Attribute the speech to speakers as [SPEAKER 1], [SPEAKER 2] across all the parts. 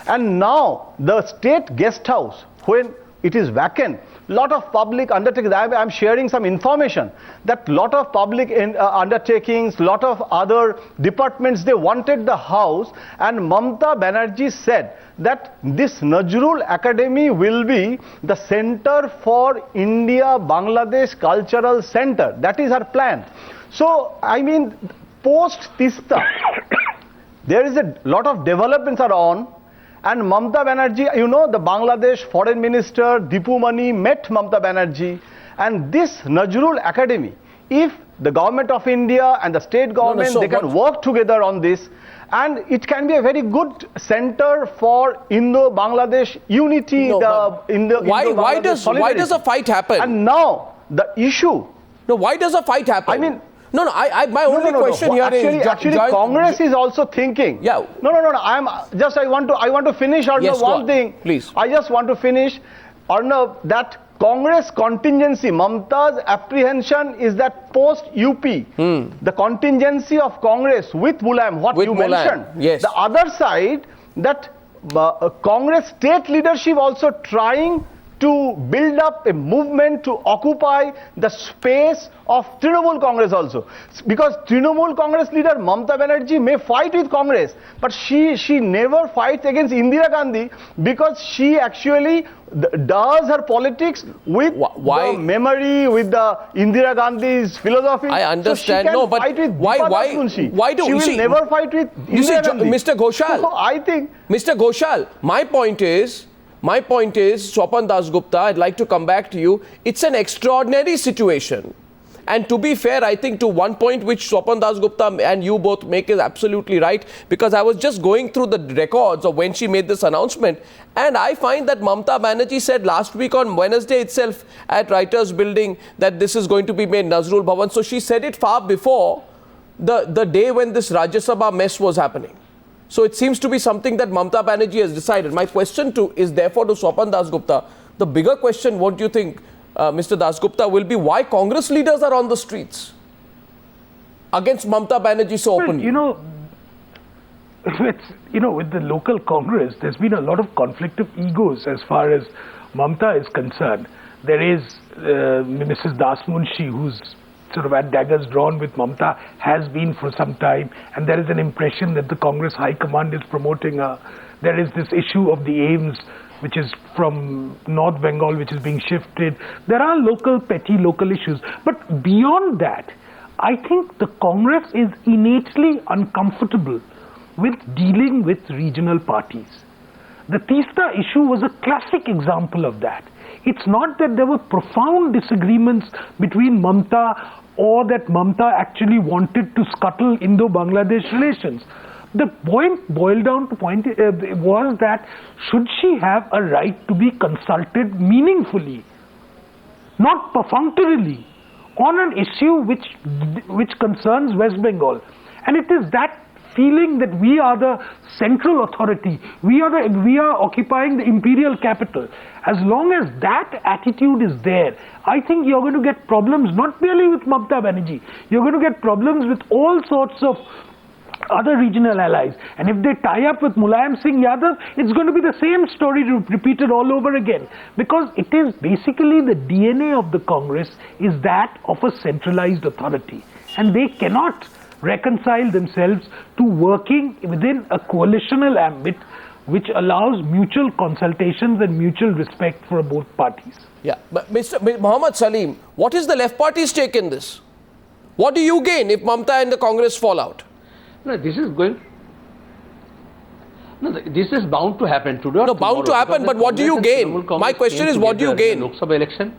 [SPEAKER 1] And now the state guest house, when it is vacant, lot of public undertakings, I'm sharing some information that lot of public undertakings, lot of other departments, they wanted the house, and Mamata Banerjee said that this Nazrul Academy will be the center for India-Bangladesh Cultural Center. That is her plan. So, I mean, post Tista, there is a lot of developments are on. And Mamata Banerjee, you know, the Bangladesh Foreign Minister Dipu Mani met Mamata Banerjee, and this Nazrul Academy, if the government of India and the state government, they can work together on this, and it can be a very good center for Indo-Bangladesh unity.
[SPEAKER 2] Why does a fight happen?
[SPEAKER 1] And now the issue.
[SPEAKER 2] No, why does a fight happen?
[SPEAKER 1] I mean.
[SPEAKER 2] My only question here is
[SPEAKER 1] actually Congress is also thinking.
[SPEAKER 2] Yeah.
[SPEAKER 1] No. I want to finish, Arnav,
[SPEAKER 2] yes,
[SPEAKER 1] one thing.
[SPEAKER 2] Please.
[SPEAKER 1] I just want to finish, Arnav, that Congress contingency, Mamata's apprehension is that post UP, the contingency of Congress with Mulayam, what you mentioned.
[SPEAKER 2] Yes.
[SPEAKER 1] The other side, that Congress state leadership also trying to build up a movement to occupy the space of Trinamool Congress also. Because Trinamool Congress leader Mamata Banerjee may fight with Congress, but she never fights against Indira Gandhi, because she actually does her politics with the memory, with the Indira Gandhi's philosophy.
[SPEAKER 2] I understand.
[SPEAKER 1] So but why do she will never fight with Indira Gandhi?
[SPEAKER 2] Mr. Ghoshal,
[SPEAKER 1] so I think
[SPEAKER 2] Mr. Ghoshal, my point is, Swapan Dasgupta, I'd like to come back to you. It's an extraordinary situation. And to be fair, I think to one point which Swapan Dasgupta and you both make is absolutely right, because I was just going through the records of when she made this announcement, and I find that Mamata Banerjee said last week on Wednesday itself at Writers' Building that this is going to be made Nazrul Bhavan. So she said it far before the day when this Rajya Sabha mess was happening. So it seems to be something that Mamata Banerjee has decided. My question is therefore to Swapan Dasgupta. The bigger question, what do you think, Mr. Dasgupta, will be why Congress leaders are on the streets against Mamata Banerjee so openly?
[SPEAKER 3] With the local Congress, there's been a lot of conflict of egos as far as Mamata is concerned. There is Mrs. Dasmunshi, who's sort of had daggers drawn with Mamata, has been for some time, and there is an impression that the Congress High Command is promoting her. There is this issue of the aims, which is from North Bengal, which is being shifted. There are petty local issues. But beyond that, I think the Congress is innately uncomfortable with dealing with regional parties. The Tista issue was a classic example of that. It's not that there were profound disagreements between Mamata or that Mamata actually wanted to scuttle Indo-Bangladesh relations. The point boiled down to was that should she have a right to be consulted meaningfully, not perfunctorily, on an issue which concerns West Bengal. And it is that feeling that we are the central authority, we are occupying the imperial capital. As long as that attitude is there, I think you're going to get problems not merely with Mamata Banerjee, you're going to get problems with all sorts of other regional allies. And if they tie up with Mulayam Singh Yadav, it's going to be the same story repeated all over again. Because it is basically the DNA of the Congress is that of a centralized authority. And they cannot reconcile themselves to working within a coalitional ambit which allows mutual consultations and mutual respect for both parties.
[SPEAKER 2] Yeah, but Mr. Mohammad Salim, what is the left party's take in this? What do you gain if Mamata and the Congress fall out?
[SPEAKER 4] No, this is going. No, this is bound to happen today.
[SPEAKER 2] No, bound to happen, but what do you gain? My question is, what do you gain?
[SPEAKER 4] Lok Sabha election.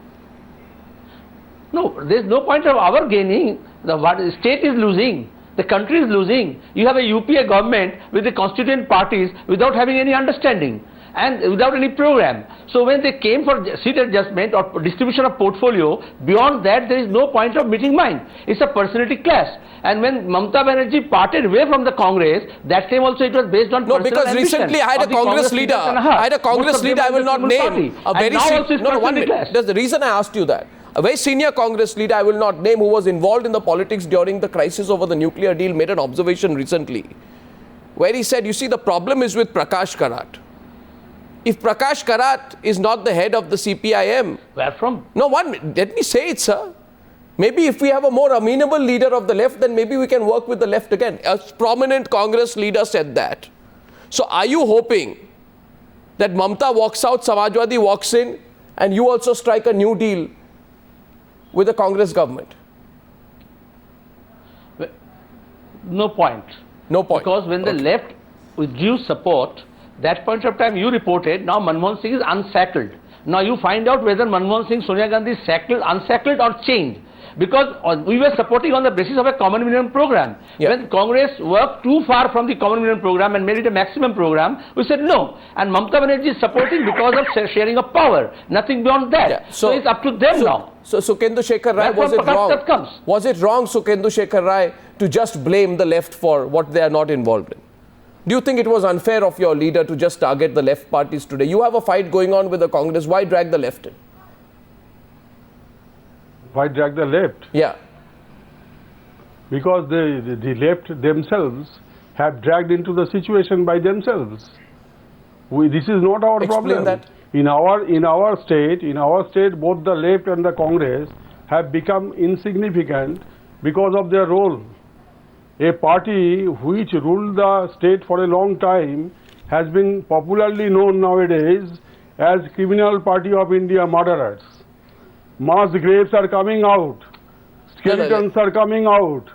[SPEAKER 4] No, there is no point of our gaining. The state is losing. The country is losing. You have a UPA government with the constituent parties without having any understanding and without any program. So when they came for seat adjustment or distribution of portfolio, beyond that there is no point of meeting mind. It's a personality clash. And when Mamata Banerjee parted away from the Congress, that time also it was based on personal
[SPEAKER 2] because
[SPEAKER 4] ambition
[SPEAKER 2] recently I had a Congress leader. I will not name. A very That's the reason I asked you that. A very senior Congress leader, I will not name, who was involved in the politics during the crisis over the nuclear deal, made an observation recently where he said, you see, the problem is with Prakash Karat. if Prakash Karat is not the head of the CPIM.
[SPEAKER 4] Where from?
[SPEAKER 2] No, let me say it, sir. Maybe if we have a more amenable leader of the left, then maybe we can work with the left again. A prominent Congress leader said that. So are you hoping that Mamata walks out, Samajwadi walks in, and you also strike a new deal with the Congress government?
[SPEAKER 4] No point.
[SPEAKER 2] No point.
[SPEAKER 4] Because when the left withdrew support, that point of time you reported, now Manmohan Singh is unshackled. Now you find out whether Manmohan Singh, Sonia Gandhi is shackled, unshackled or changed. Because we were supporting on the basis of a common minimum program.
[SPEAKER 2] Yeah.
[SPEAKER 4] When Congress worked too far from the common minimum program and made it a maximum program, we said no. And Mamata Banerjee is supporting because of sharing of power. Nothing beyond that.
[SPEAKER 2] Yeah.
[SPEAKER 4] So it's up to them now.
[SPEAKER 2] So Sukhendu Shekhar Rai, was it wrong? Was it wrong, Sukhendu Shekhar Rai, to just blame the left for what they are not involved in? Do you think it was unfair of your leader to just target the left parties today? You have a fight going on with the Congress. Why drag the left in?
[SPEAKER 5] Why drag the left?
[SPEAKER 2] Yeah.
[SPEAKER 5] Because the left themselves have dragged into the situation by themselves. This is not our
[SPEAKER 2] Explain
[SPEAKER 5] problem.
[SPEAKER 2] that.
[SPEAKER 5] In our state, both the left and the Congress have become insignificant because of their role. A party which ruled the state for a long time has been popularly known nowadays as Criminal Party of India murderers. Mass graves are coming out. Skeletons are coming out.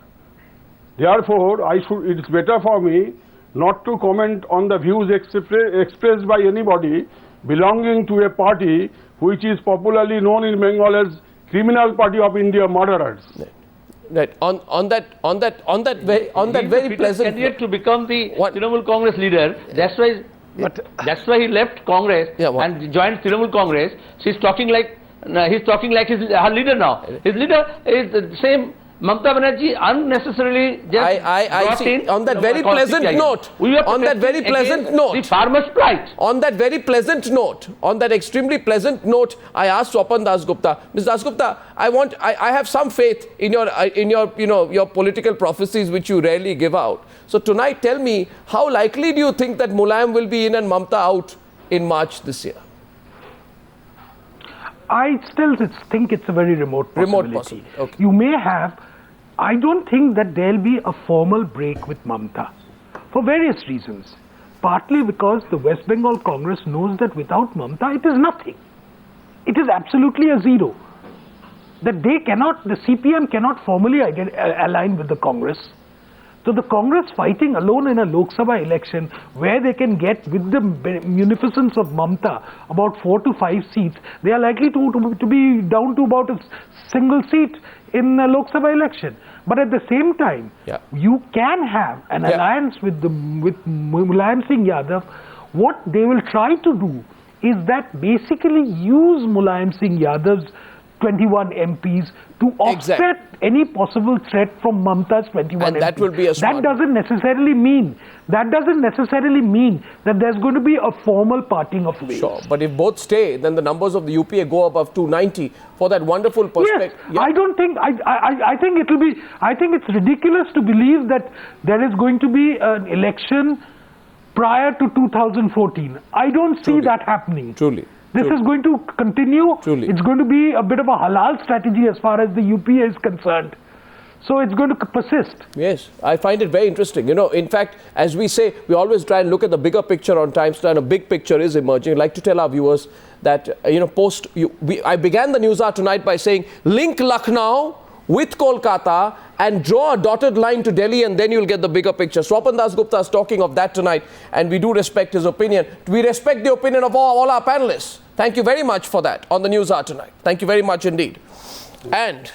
[SPEAKER 5] Therefore, it's better for me not to comment on the views expressed by anybody belonging to a party which is popularly known in Bengal as Criminal Party of India murderers.
[SPEAKER 2] Right. On that very pleasant
[SPEAKER 4] candidate to become the Trinamool Congress leader. That's why he left Congress and joined Trinamool Congress. He's talking like her leader now. His leader is the same. Mamata Banerjee unnecessarily just
[SPEAKER 2] I see. On that very pleasant note,
[SPEAKER 4] the farmer's plight.
[SPEAKER 2] On that very pleasant note, on that extremely pleasant note, I asked Swapan Dasgupta, Ms. Dasgupta, I have some faith in your political prophecies which you rarely give out. So tonight, tell me, how likely do you think that Mulayam will be in and Mamata out in March this year?
[SPEAKER 3] I still think it's a very remote possibility.
[SPEAKER 2] Okay.
[SPEAKER 3] You may have. I don't think that there'll be a formal break with Mamata for various reasons. Partly because the West Bengal Congress knows that without Mamata it is nothing. It is absolutely a zero. That the CPM cannot formally align with the Congress. So the Congress fighting alone in a Lok Sabha election where they can get with the munificence of Mamata about 4 to 5 seats, they are likely to be down to about a single seat in a Lok Sabha election. But at the same time, you can have an alliance with Mulayam Singh Yadav. What they will try to do is that basically use Mulayam Singh Yadav's 21 MPs to offset any possible threat from Mamata's 21 MPs.
[SPEAKER 2] That will be a
[SPEAKER 3] that doesn't necessarily mean that there's going to be a formal parting of ways.
[SPEAKER 2] Sure, but if both stay, then the numbers of the UPA go above 290 for that wonderful perspective.
[SPEAKER 3] Yes, I don't think. I think it will be. I think it's ridiculous to believe that there is going to be an election prior to 2014. I don't see that happening.
[SPEAKER 2] Truly.
[SPEAKER 3] This is going to continue.
[SPEAKER 2] Truly.
[SPEAKER 3] It's going to be a bit of a halal strategy as far as the UPA is concerned. So it's going to persist.
[SPEAKER 2] Yes, I find it very interesting. You know, in fact, as we say, we always try and look at the bigger picture on Times Now, and a big picture is emerging. I'd like to tell our viewers that, I began the news hour tonight by saying, link Lucknow with Kolkata and draw a dotted line to Delhi, and then you'll get the bigger picture. Swapan Dasgupta is talking of that tonight, and we do respect his opinion. We respect the opinion of all our panelists. Thank you very much for that on the news hour tonight. Thank you very much indeed. And